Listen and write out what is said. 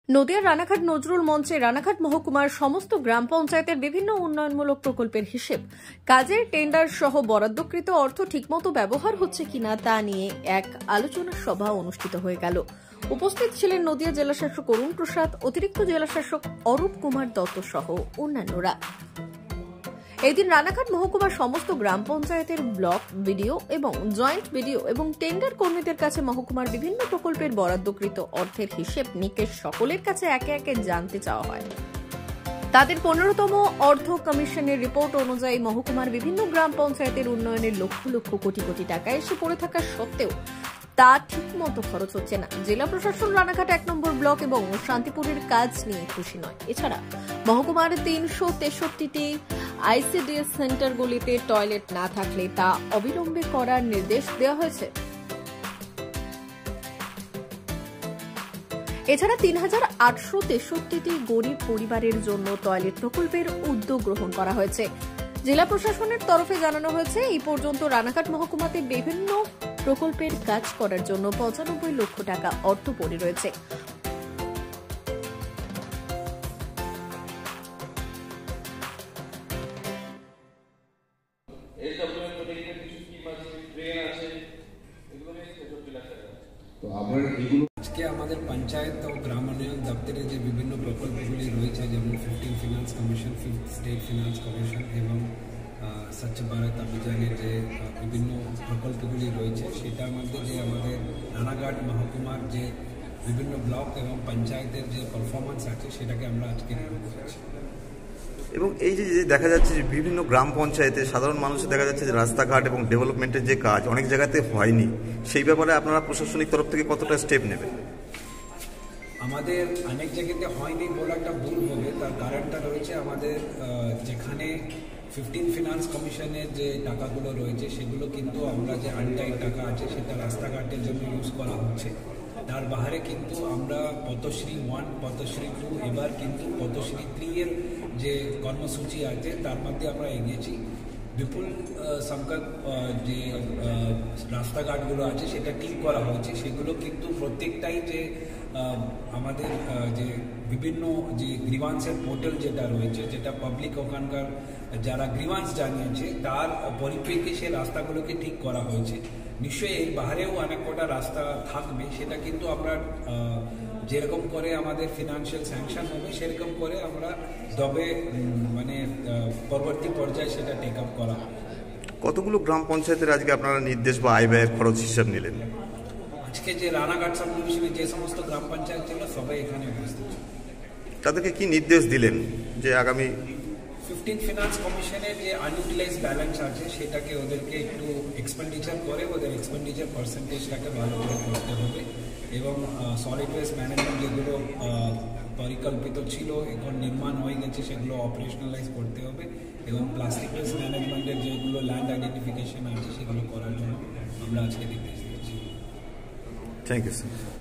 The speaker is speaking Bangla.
নদিয়ার রানাঘাট নজরুল মঞ্চে রানাঘাট মহকুমার সমস্ত গ্রাম পঞ্চায়েতের বিভিন্ন উন্নয়নমূলক প্রকল্পের হিসেব, কাজের টেন্ডার সহ বরাদ্দকৃত অর্থ ঠিকমতো ব্যবহার হচ্ছে কিনা তা নিয়ে এক আলোচনা সভা অনুষ্ঠিত হয়ে গেল। উপস্থিত ছিলেন নদিয়া জেলাশাসক অরুণ প্রসাদ, অতিরিক্ত জেলাশাসক অরূপ কুমার দত্ত সহ অন্যান্যরা। এদিন রানাঘাট মহকুমার সমস্ত গ্রাম পঞ্চায়েতের ব্লক বিডিও এবং জয়েন্ট বিডিও এবং টেন্ডার কর্মীদের কাছে মহকুমার বিভিন্ন প্রকল্পের বরাদ্দকৃত অর্থের হিসেব নিকেশ সকলের কাছে একে একে জানতে চাওয়া হয়। তাদের 15তম অর্থ কমিশনের রিপোর্ট অনুযায়ী মহকুমার বিভিন্ন গ্রাম পঞ্চায়েতের উন্নয়নের লক্ষ লক্ষ কোটি কোটি টাকা এসে পড়ে থাকা সত্ত্বেও তা ঠিকমতো খরচ হচ্ছে না। জেলা প্রশাসন রানাঘাট 1 নম্বর ব্লক এবং শান্তিপুরের কাজ নিয়ে খুশি নয়। এছাড়া মহকুমার 363টি আইসিডিএস সেন্টারগুলিতে টয়লেট না থাকলে তা অবিলম্বে করার নির্দেশ দেওয়া হয়েছে। এছাড়া 3863টি গরিব পরিবারের জন্য টয়লেট প্রকল্পের উদ্যোগ গ্রহণ করা হয়েছে। জেলা প্রশাসনের তরফে জানানো হয়েছে এই পর্যন্ত রানাঘাট মহকুমাতে বিভিন্ন প্রকল্পের কাজ করার জন্য 95 লক্ষ টাকা অর্থ পড়ে রয়েছে। আজকে আমাদের পঞ্চায়েত ও গ্রাম উন্নয়ন দপ্তরে যে বিভিন্ন প্রকল্পগুলি রয়েছে, যেমন 15 finance commission, 5th state finance commission এবং স্বচ্ছ ভারত অভিযানের যে বিভিন্ন প্রকল্পগুলি রয়েছে, সেটার মধ্যে যে আমাদের রানাঘাট মহকুমার যে বিভিন্ন ব্লক এবং পঞ্চায়েতের যে পারফরমেন্স আছে সেটাকে আমরা আজকে রিভিউ করেছি। এবং এই যে দেখা যাচ্ছে যে বিভিন্ন গ্রাম পঞ্চায়েতে সাধারণ মানুষের দেখা যাচ্ছে যে রাস্তাঘাট এবং ডেভেলপমেন্টের যে কাজ অনেক জায়গাতে হয়নি, সেই ব্যাপারে আপনারা প্রশাসনিক তরফ থেকে কতটা স্টেপ নেবেন? আমাদের অনেক জায়গাতে হয়নি বলে একটা ভুল হবে, তার কারণটা রয়েছে আমাদের যেখানে 15 ফিনান্স কমিশনের যে টাকাগুলো রয়েছে সেগুলো কিন্তু আমরা যে আনটাইড টাকা আছে সেটা রাস্তাঘাটের জন্য ইউজ করা হচ্ছে। তার বাইরে কিন্তু আমরা পদ্মশ্রী 1, পদ্মশ্রী 2, এবার কিন্তু পদ্মশ্রী 3 এর যে কর্মসূচি আছে তার মধ্যে আমরা এগিয়েছি। বিপুল সংখ্যক যে রাস্তাঘাটগুলো আছে সেটা ঠিক করা হয়েছে, সেগুলো কিন্তু প্রত্যেকটাই যে আমাদের যে বিভিন্ন যে গ্রিভান্সের পোর্টাল যেটা রয়েছে, যেটা পাবলিক ওখানকার যারা গ্রিভান্স জানিয়েছে তার পরিপ্রেক্ষিতে সে রাস্তাগুলোকে ঠিক করা হয়েছে। নিশ্চয়ই এর বাইরেও অনেক কটা রাস্তা থাকবে, সেটা কিন্তু আমরা যেরকম করে আমাদের ফিনান্সিয়াল স্যাংশন হবে সেরকম করে আমরা তবে মানে পরবর্তী পর্যায়ে সেটা টেক আপ করা হবে। কতগুলো গ্রাম পঞ্চায়েতের আজকে আপনারা নির্দেশ বা আয় ব্যয়ের খরচ হিসাব নিলেন? আজকে যে রানাঘাট সাব ডিভিশনে যে সমস্ত গ্রাম পঞ্চায়েত ছিল সবাই এখানে উপস্থিত ছিল। তাদেরকে কি নির্দেশ দিলেন যে আগামী 15 ফিনান্স কমিশনের যে আনইউটিলাইজ ব্যালেন্স আছে সেটাকে ওদেরকে একটু এক্সপেন্ডিচার করে ওদের এক্সপেন্ডিচার পার্সেন্টেজটাকে ভালো করে করতে হবে এবং সলিড ওয়েস্ট ম্যানেজমেন্ট যেগুলো পরিকল্পিত ছিল এখন নির্মাণ হয়ে গেছে সেগুলো অপারেশনালাইজ করতে হবে এবং প্লাস্টিক ওয়েস্ট ম্যানেজমেন্টের যেগুলো ল্যান্ড আইডেন্টিফিকেশন আছে সেগুলো করার জন্য আমরা আজকে নির্দেশ দিচ্ছি। Thank you sir.